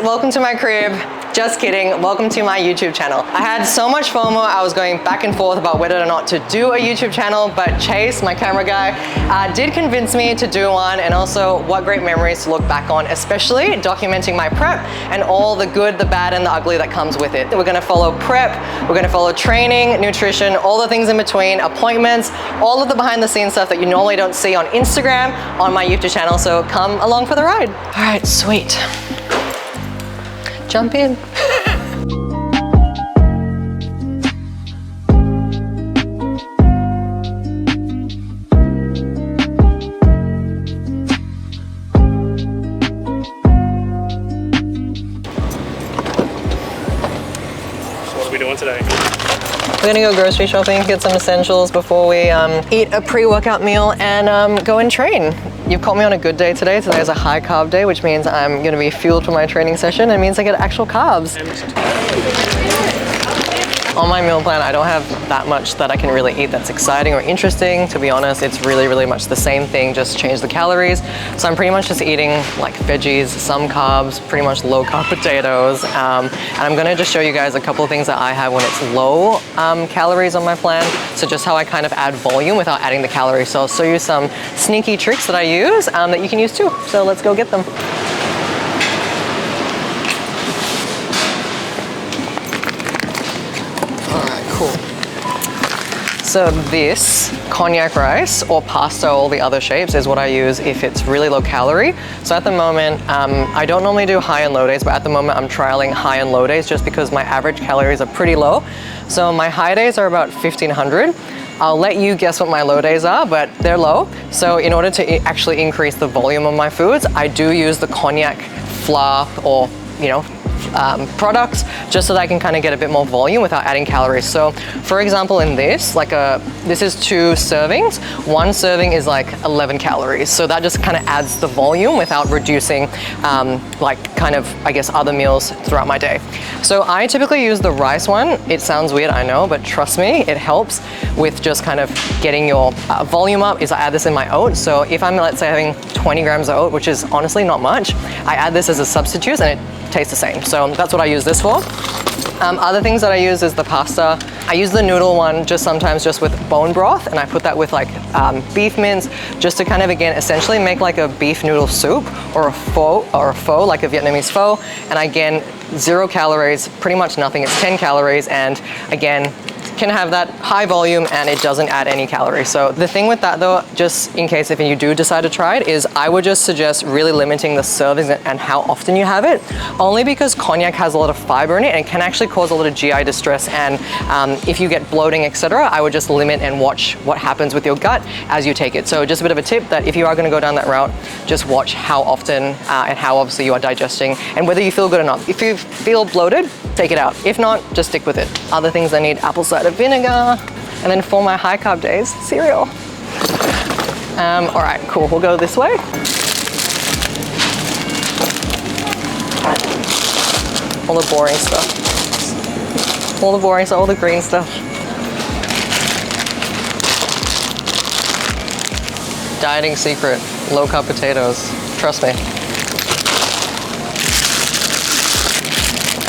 welcome to my crib. Just kidding, welcome to my YouTube channel. I had so much FOMO, I was going back and forth about whether or not to do a YouTube channel, but Chase, my camera guy, did convince me to do one, and also what great memories to look back on, especially documenting my prep and all the good, the bad, and the ugly that comes with it. We're gonna follow prep, we're gonna follow training, nutrition, all the things in between, appointments, all of the behind the scenes stuff that you normally don't see on Instagram, on my YouTube channel, so come along for the ride. All right, sweet. Jump in. What are we doing today? We're gonna go grocery shopping, get some essentials before we eat a pre-workout meal and go and train. You've caught me on a good day today. Today is a high carb day, which means I'm gonna be fueled for my training session. It means I get actual carbs. On my meal plan, I don't have that much that I can really eat that's exciting or interesting. To be honest, it's really much the same thing, just change the calories. So I'm pretty much just eating like veggies, some carbs, pretty much low carb potatoes. And I'm gonna just show you guys a couple of things that I have when it's low calories on my plan. So just how I kind of add volume without adding the calories. So I'll show you some sneaky tricks that I use that you can use too. So let's go get them. So this cognac rice or pasta, all the other shapes, is what I use if it's really low calorie. So at the moment, I don't normally do high and low days, but at the moment I'm trialing high and low days just because my average calories are pretty low. So my high days are about 1500. I'll let you guess what my low days are, but they're low. So in order to actually increase the volume of my foods, I do use the cognac flour or, you know, products just so that I can kind of get a bit more volume without adding calories. So for example, in this, this is 2 servings. 1 serving is like 11 calories. So that just kind of adds the volume without reducing I guess other meals throughout my day. So I typically use the rice one. It sounds weird, I know, but trust me, it helps with just kind of getting your volume up. Is I add this in my oat. So if I'm, let's say, having 20 grams of oat, which is honestly not much, I add this as a substitute and it tastes the same. So that's what I use this for. Other things that I use is the pasta. I use the noodle one sometimes just with bone broth, and I put that with like beef mince, just to kind of, again, essentially make like a beef noodle soup or a pho, like a Vietnamese pho. And again, 0 calories, pretty much nothing. It's 10 calories, and again, can have that high volume and it doesn't add any calories. So the thing with that though, just in case if you do decide to try it, is I would just suggest really limiting the servings and how often you have it, only because cognac has a lot of fiber in it and can actually cause a lot of GI distress, and if you get bloating, etc., I would just limit and watch what happens with your gut as you take it. So just a bit of a tip that if you are going to go down that route, just watch how often and how obviously you are digesting and whether you feel good or not. If you feel bloated, take it out. If not, just stick with it. Other things I need: apple cider vinegar, and then for my high carb days, cereal. All right, cool, we'll go this way. All the boring stuff. All the boring stuff, all the green stuff. Dieting secret, low carb potatoes, trust me.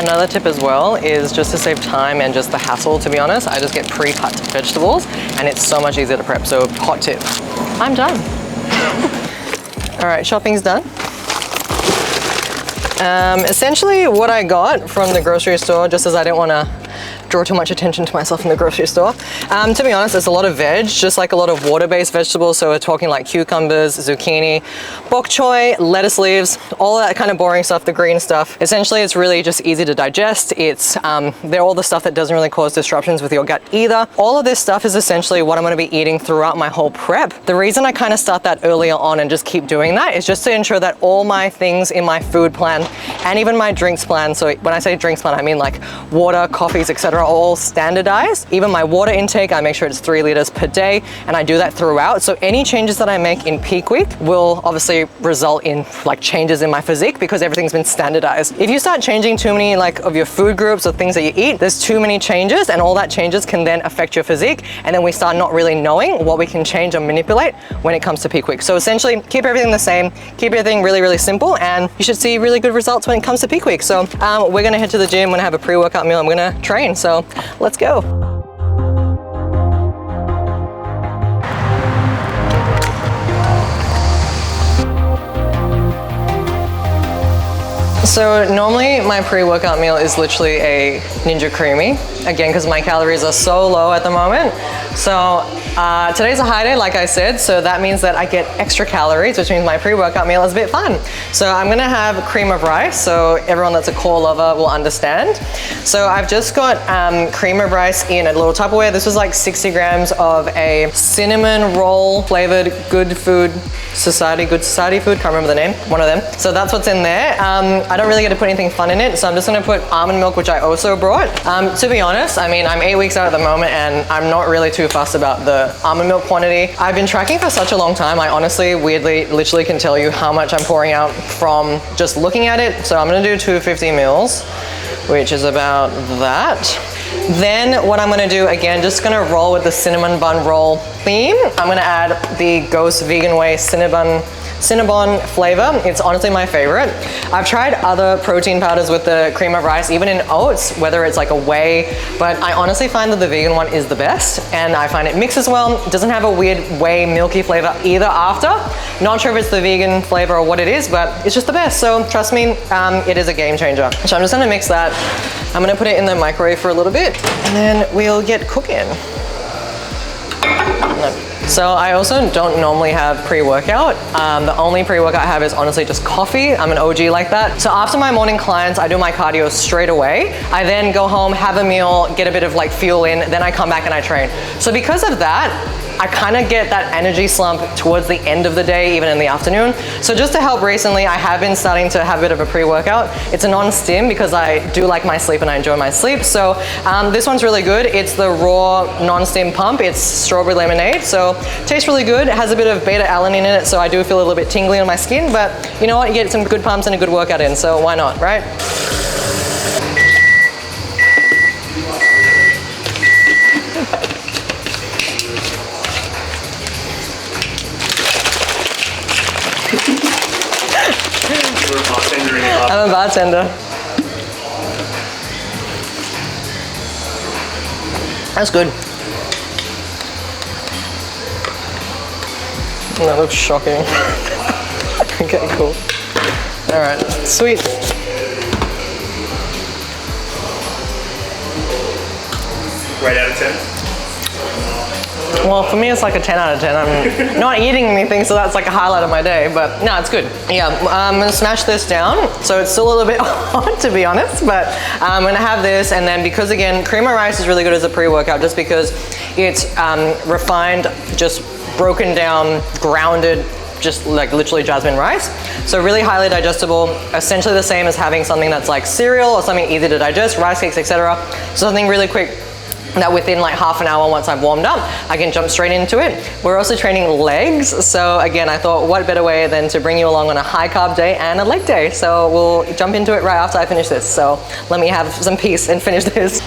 Another tip as well is just to save time and just the hassle, to be honest, I just get pre-cut vegetables and it's so much easier to prep. So hot tip, I'm done. All right, shopping's done. Essentially what I got from the grocery store, just as I didn't want to draw too much attention to myself in the grocery store. To be honest, there's a lot of veg, just like a lot of water-based vegetables. So we're talking like cucumbers, zucchini, bok choy, lettuce leaves, all that kind of boring stuff, the green stuff. Essentially, it's really just easy to digest. They're all the stuff that doesn't really cause disruptions with your gut either. All of this stuff is essentially what I'm going to be eating throughout my whole prep. The reason I kind of start that earlier on and just keep doing that is just to ensure that all my things in my food plan and even my drinks plan, so when I say drinks plan, I mean like water, coffees, etc., are all standardized. Even my water intake, I make sure it's 3 liters per day, and I do that throughout. So any changes that I make in peak week will obviously result in like changes in my physique because everything's been standardized. If you start changing too many like of your food groups or things that you eat, there's too many changes, and all that changes can then affect your physique, and then we start not really knowing what we can change or manipulate when it comes to peak week. So essentially keep everything the same, keep everything really, really simple, and you should see really good results when it comes to peak week. So we're gonna head to the gym, we're gonna have a pre-workout meal, I'm gonna train, so let's go. So normally my pre-workout meal is literally a Ninja Creamy, again because my calories are so low at the moment. So today's a high day, like I said, so that means that I get extra calories, which means my pre-workout meal is a bit fun. So I'm gonna have cream of rice, so everyone that's a core lover will understand. So I've just got cream of rice in a little Tupperware. This was like 60 grams of a cinnamon roll flavored Good Society food, can't remember the name, one of them. So that's what's in there. I don't really get to put anything fun in it, so I'm just gonna put almond milk, which I also brought. To be honest, I mean, I'm 8 weeks out at the moment and I'm not really too fussed about the almond milk quantity. I've been tracking for such a long time, I honestly, weirdly, literally can tell you how much I'm pouring out from just looking at it. So I'm gonna do 250 mils, which is about that. Then what I'm gonna do, again, just gonna roll with the cinnamon bun roll theme. I'm gonna add the Ghost Vegan Way Cinnabon flavor. It's honestly my favorite. I've tried other protein powders with the cream of rice, even in oats, whether it's like a whey, but I honestly find that the vegan one is the best, and I find it mixes well. It doesn't have a weird whey milky flavor either after. Not sure if it's the vegan flavor or what it is, but it's just the best. So trust me, it is a game changer. So I'm just gonna mix that. I'm gonna put it in the microwave for a little bit, and then we'll get cooking. So I also don't normally have pre-workout. The only pre-workout I have is honestly just coffee. I'm an OG like that. So after my morning clients, I do my cardio straight away. I then go home, have a meal, get a bit of like fuel in, then I come back and I train. So because of that, I kind of get that energy slump towards the end of the day, even in the afternoon. So just to help recently, I have been starting to have a bit of a pre-workout. It's a non-stim because I do like my sleep and I enjoy my sleep. So this one's really good. It's the raw non-stim pump. It's strawberry lemonade. So tastes really good. It has a bit of beta alanine in it. So I do feel a little bit tingly on my skin, but you know what? You get some good pumps and a good workout in. So why not, right? I'm a bartender. That's good. That looks shocking. Okay, cool. All right, sweet. Right out of 10? Well, for me, it's like a 10 out of 10. I'm not eating anything, so that's like a highlight of my day, but no, it's good. Yeah, I'm gonna smash this down. So it's still a little bit hot, to be honest, but I'm gonna have this, and then because again, cream of rice is really good as a pre-workout just because it's refined, just broken down, grounded, just like literally jasmine rice. So really highly digestible, essentially the same as having something that's like cereal or something easy to digest, rice cakes, etc. So something really quick that within like half an hour once I've warmed up, I can jump straight into it. We're also training legs. So again, I thought what better way than to bring you along on a high carb day and a leg day. So we'll jump into it right after I finish this. So let me have some peace and finish this.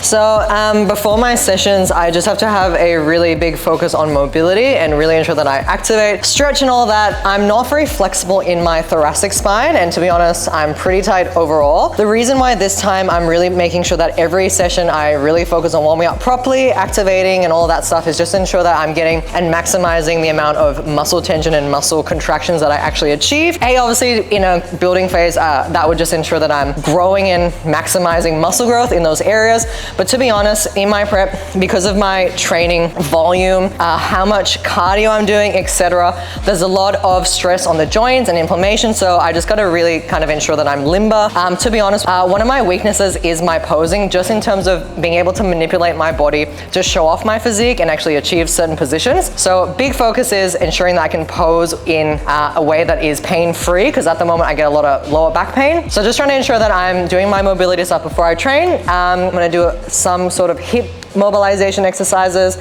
So before my sessions, I just have to have a really big focus on mobility and really ensure that I activate, stretch and all that. I'm not very flexible in my thoracic spine, and to be honest, I'm pretty tight overall. The reason why this time I'm really making sure that every session I really focus on warming up properly, activating and all that stuff is just to ensure that I'm getting and maximizing the amount of muscle tension and muscle contractions that I actually achieve. Obviously in a building phase, that would just ensure that I'm growing and maximizing muscle growth in those areas. But to be honest, in my prep, because of my training volume, how much cardio I'm doing, etc., there's a lot of stress on the joints and inflammation. So I just got to really kind of ensure that I'm limber. To be honest, one of my weaknesses is my posing, just in terms of being able to manipulate my body to show off my physique and actually achieve certain positions. So big focus is ensuring that I can pose in a way that is pain-free, because at the moment I get a lot of lower back pain. So just trying to ensure that I'm doing my mobility stuff before I train. I'm gonna do some sort of hip mobilization exercises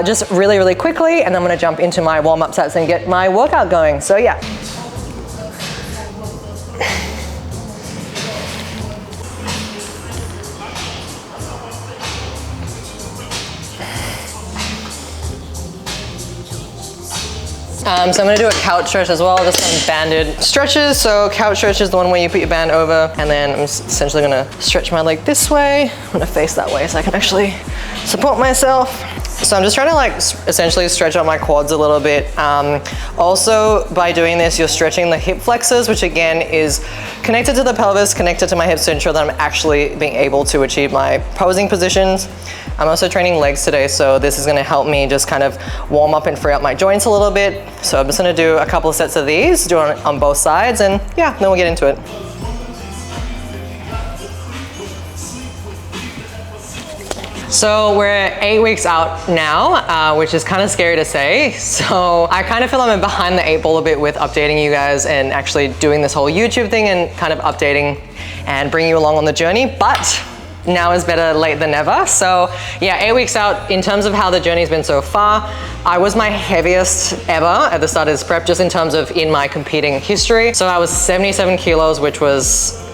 just really, really quickly, and I'm gonna jump into my warm-up sets and get my workout going. So yeah. So I'm gonna do a couch stretch as well, just some banded stretches. So couch stretch is the one where you put your band over, and then I'm essentially gonna stretch my leg this way. I'm gonna face that way so I can actually support myself. So I'm just trying to like essentially stretch out my quads a little bit. Also, by doing this, you're stretching the hip flexors, which again is connected to the pelvis, connected to my hips, to ensure that I'm actually being able to achieve my posing positions. I'm also training legs today, so this is gonna help me just kind of warm up and free up my joints a little bit. So I'm just gonna do a couple of sets of these, do it on both sides, and yeah, then we'll get into it. So we're 8 weeks out now, which is kind of scary to say. So I kind of feel I'm behind the 8 ball a bit with updating you guys and actually doing this whole YouTube thing and kind of updating and bringing you along on the journey. But now is better late than never. So yeah, 8 weeks out, in terms of how the journey's been so far, I was my heaviest ever at the start of this prep, just in terms of in my competing history. So I was 77 kilos, which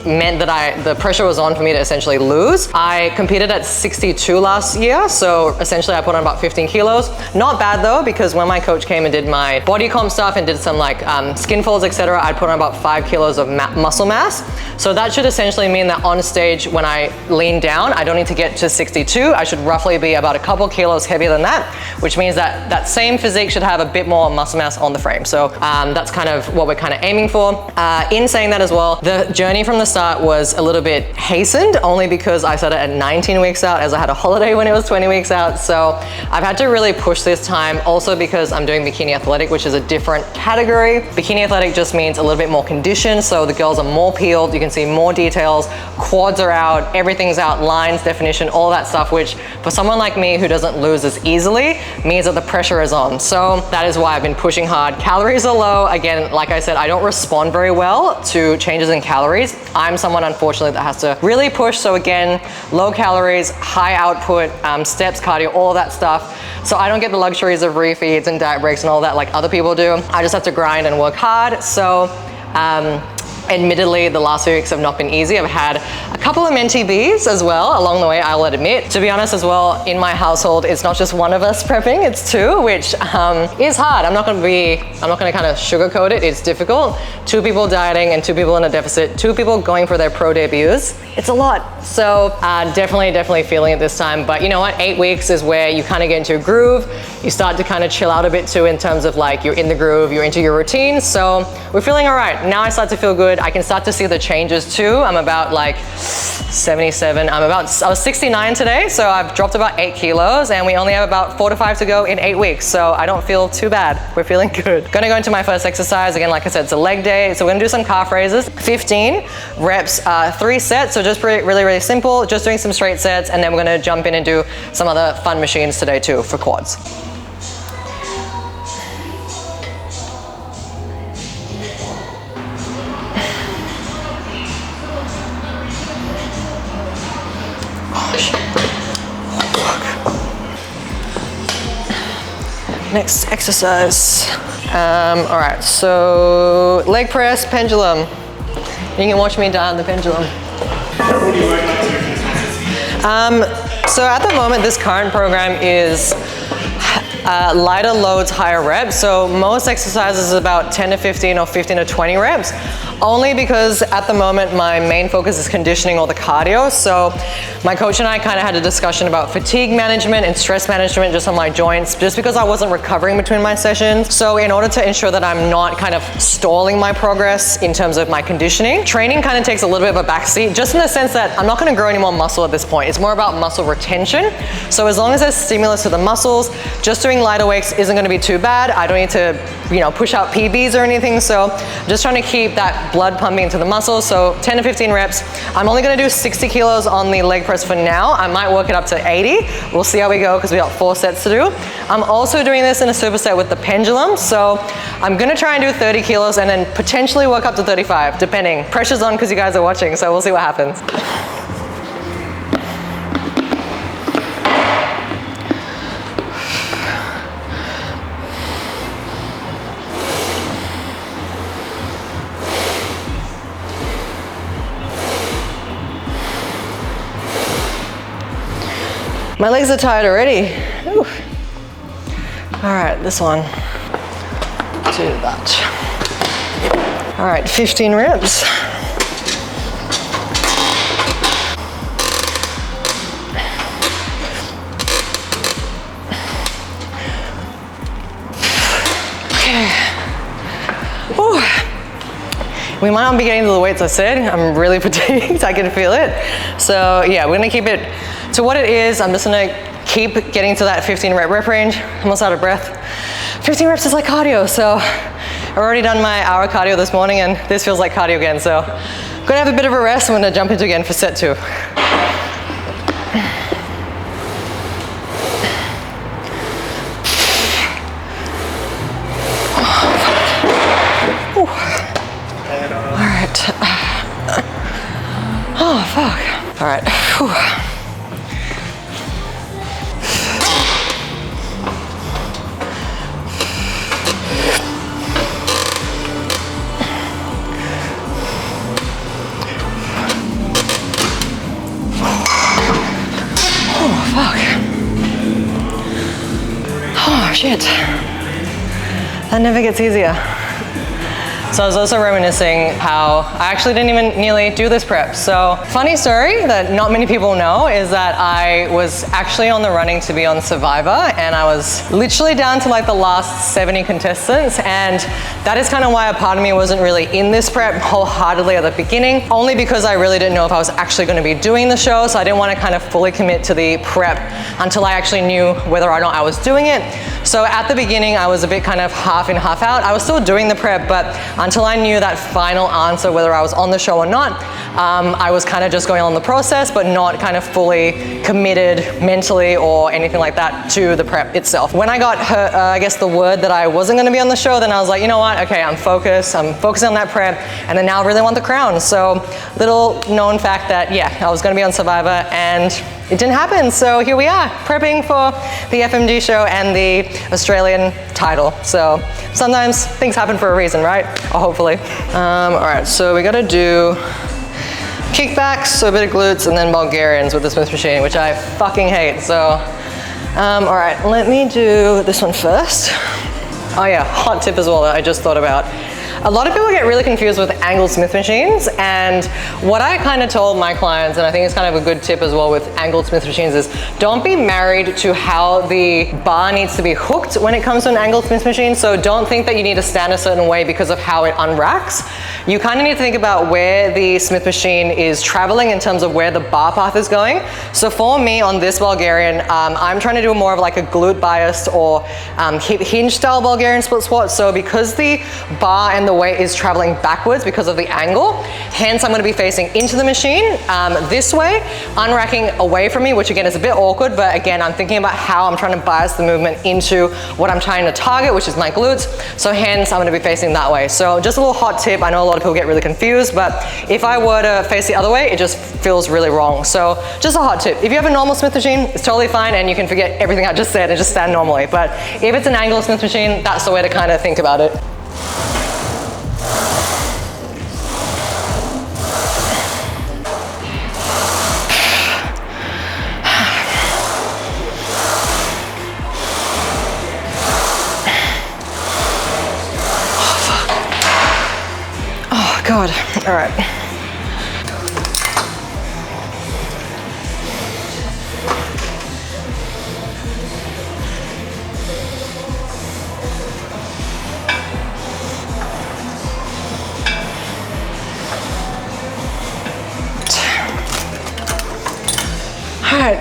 meant that the pressure was on for me to essentially lose. I competed at 62 last year, so essentially I put on about 15 kilos. Not bad though, because when my coach came and did my body comp stuff and did some like skin folds, etc., I'd put on about 5 kilos of muscle mass. So that should essentially mean that on stage, when I lean down, I don't need to get to 62. I should roughly be about a couple kilos heavier than that, which means that that same physique should have a bit more muscle mass on the frame. So that's kind of what we're kind of aiming for. In saying that as well, the journey from the start was a little bit hastened, only because I started at 19 weeks out, as I had a holiday when it was 20 weeks out. So I've had to really push this time, also because I'm doing Bikini Athletic, which is a different category. Bikini Athletic just means a little bit more conditioned, so the girls are more peeled, you can see more details, quads are out, everything's out, lines, definition, all that stuff, which for someone like me who doesn't lose as easily means that the pressure is on. So that is why I've been pushing hard. Calories are low. Again, like I said, I don't respond very well to changes in calories. I'm someone, unfortunately, that has to really push. So again, low calories, high output, steps, cardio, all that stuff. So I don't get the luxuries of refeeds and diet breaks and all that like other people do. I just have to grind and work hard. So admittedly, the last few weeks have not been easy. I've had a couple of mentee Bs as well along the way, I'll admit. To be honest as well, in my household, it's not just one of us prepping, it's two, which is hard. I'm not gonna kind of sugarcoat it, it's difficult. 2 people dieting and 2 people in a deficit, 2 people going for their pro debuts. It's a lot. So definitely feeling it this time. But you know what, 8 weeks is where you kind of get into a groove. You start to kind of chill out a bit too, in terms of like you're in the groove, you're into your routine. So we're feeling all right. Now I start to feel good. I can start to see the changes too. I'm about like 77. I was 69 today, so I've dropped about 8 kilos, and we only have about 4 to 5 to go in 8 weeks. So I don't feel too bad. We're feeling good. Gonna go into my first exercise. Again, like I said, it's a leg day. So we're gonna do some calf raises, 15 reps, 3 sets. So just really simple, just doing some straight sets. And then we're gonna jump in and do some other fun machines today too for quads. Next exercise. All right, so leg press, pendulum. You can watch me dial the pendulum. What do you work up to? So at the moment, this current program is lighter loads, higher reps. So most exercises is about 10 to 15 or 15 to 20 reps, only because at the moment my main focus is conditioning or the cardio. So my coach and I kind of had a discussion about fatigue management and stress management just on my joints, just because I wasn't recovering between my sessions. So in order to ensure that I'm not kind of stalling my progress in terms of my conditioning, training kind of takes a little bit of a backseat, just in the sense that I'm not going to grow any more muscle at this point. It's more about muscle retention. So as long as there's stimulus to the muscles, just doing lighter weights isn't going to be too bad. I don't need to, push out PBs or anything. So I'm just trying to keep that blood pumping into the muscles. So 10 to 15 reps. I'm only going to do 60 kilos on the leg press for now. I might work it up to 80. We'll see how we go because we got 4 sets to do. I'm also doing this in a superset with the pendulum. So I'm going to try and do 30 kilos and then potentially work up to 35, depending. Pressure's on because you guys are watching, so we'll see what happens. My legs are tired already. Ooh. All right, this one. Do that. All right, 15 reps. Okay. Ooh. We might not be getting to the weights I said. I'm really fatigued, I can feel it. So yeah, we're gonna keep it to what it is. I'm just gonna keep getting to that 15 rep range. I'm almost out of breath. 15 reps is like cardio, so I've already done my hour cardio this morning and this feels like cardio again, so I'm gonna have a bit of a rest. I'm gonna jump into again for set 2. Oh, fuck. All right. Whew. Oh, fuck. Oh, shit. That never gets easier. So I was also reminiscing how I actually didn't even nearly do this prep. So funny story that not many people know is that I was actually on the running to be on Survivor, and I was literally down to like the last 70 contestants, and that is kind of why a part of me wasn't really in this prep wholeheartedly at the beginning, only because I really didn't know if I was actually going to be doing the show. So I didn't want to kind of fully commit to the prep until I actually knew whether or not I was doing it. So at the beginning I was a bit kind of half in, half out. I was still doing the prep, but until I knew that final answer, whether I was on the show or not, I was kind of just going on the process, but not kind of fully committed mentally or anything like that to the prep itself. When I got I guess the word that I wasn't going to be on the show, then I was like, you know what? Okay, I'm focused. I'm focusing on that prep, and then now I really want the crown. So little known fact that yeah, I was going to be on Survivor, and it didn't happen. So here we are, prepping for the FMG show and the Australian title. So sometimes things happen for a reason, right? Or hopefully. All right, so we gotta do kickbacks, so a bit of glutes, and then Bulgarians with the Smith machine, which I fucking hate. So, all right, let me do this one first. Oh yeah, hot tip as well that I just thought about. A lot of people get really confused with angled Smith machines, and what I kind of told my clients, and I think it's kind of a good tip as well with angled Smith machines, is don't be married to how the bar needs to be hooked when it comes to an angled Smith machine. So don't think that you need to stand a certain way because of how it unracks. You kind of need to think about where the Smith machine is traveling in terms of where the bar path is going. So for me on this Bulgarian, I'm trying to do more of like a glute biased or hip hinge style Bulgarian split squat. So because the bar and the weight is traveling backwards because of the angle, hence I'm going to be facing into the machine this way, unracking away from me, which again is a bit awkward, but again I'm thinking about how I'm trying to bias the movement into what I'm trying to target, which is my glutes. So hence I'm going to be facing that way. So just a little hot tip. I know a lot of people get really confused, but if I were to face the other way, it just feels really wrong. So just a hot tip. If you have a normal Smith machine, it's totally fine and you can forget everything I just said and just stand normally. But if it's an angled Smith machine, that's the way to kind of think about it. All right. All right.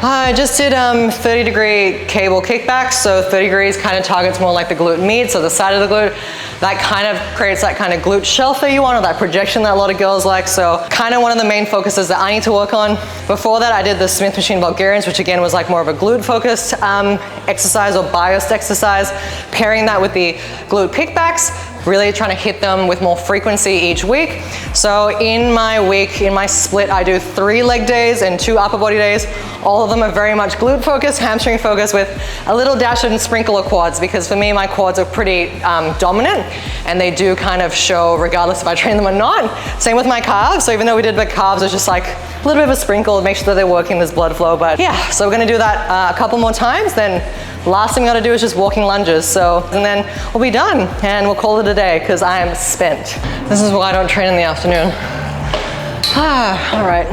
I just did 30-degree cable kickbacks. So 30 degrees kind of targets more like the glute med, so the side of the glute. That kind of creates that kind of glute shelf that you want, or that projection that a lot of girls like. So kind of one of the main focuses that I need to work on. Before that, I did the Smith machine Bulgarians, which again was like more of a glute focused exercise or biased exercise. Pairing that with the glute kickbacks, really trying to hit them with more frequency each week. So in my week, in my split, I do 3 leg days and 2 upper body days. All of them are very much glute focused, hamstring focused, with a little dash and sprinkle of quads, because for me, my quads are pretty dominant, and they do kind of show regardless if I train them or not. Same with my calves. So even though we did big calves, it's just like a little bit of a sprinkle, make sure that they're working this blood flow. But yeah, so we're gonna do that a couple more times. Then last thing we gotta do is just walking lunges. So, and then we'll be done and we'll call it a day, because I am spent. This is why I don't train in the afternoon. All right.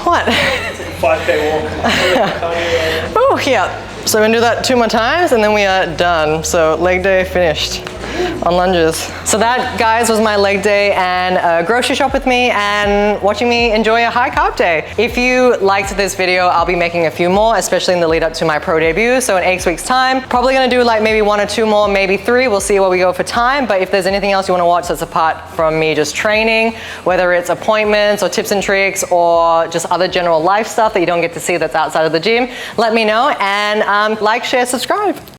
What? 5K walk. Oh, yeah. So we're gonna do that 2 more times and then we are done. So leg day finished on lunges. So that, guys, was my leg day and a grocery shop with me and watching me enjoy a high carb day. If you liked this video, I'll be making a few more, especially in the lead up to my pro debut. So in 8 weeks time, probably gonna do like maybe 1 or 2 more, maybe 3. We'll see where we go for time. But if there's anything else you wanna watch that's apart from me just training, whether it's appointments or tips and tricks or just other general life stuff that you don't get to see that's outside of the gym, let me know, and like, share, subscribe.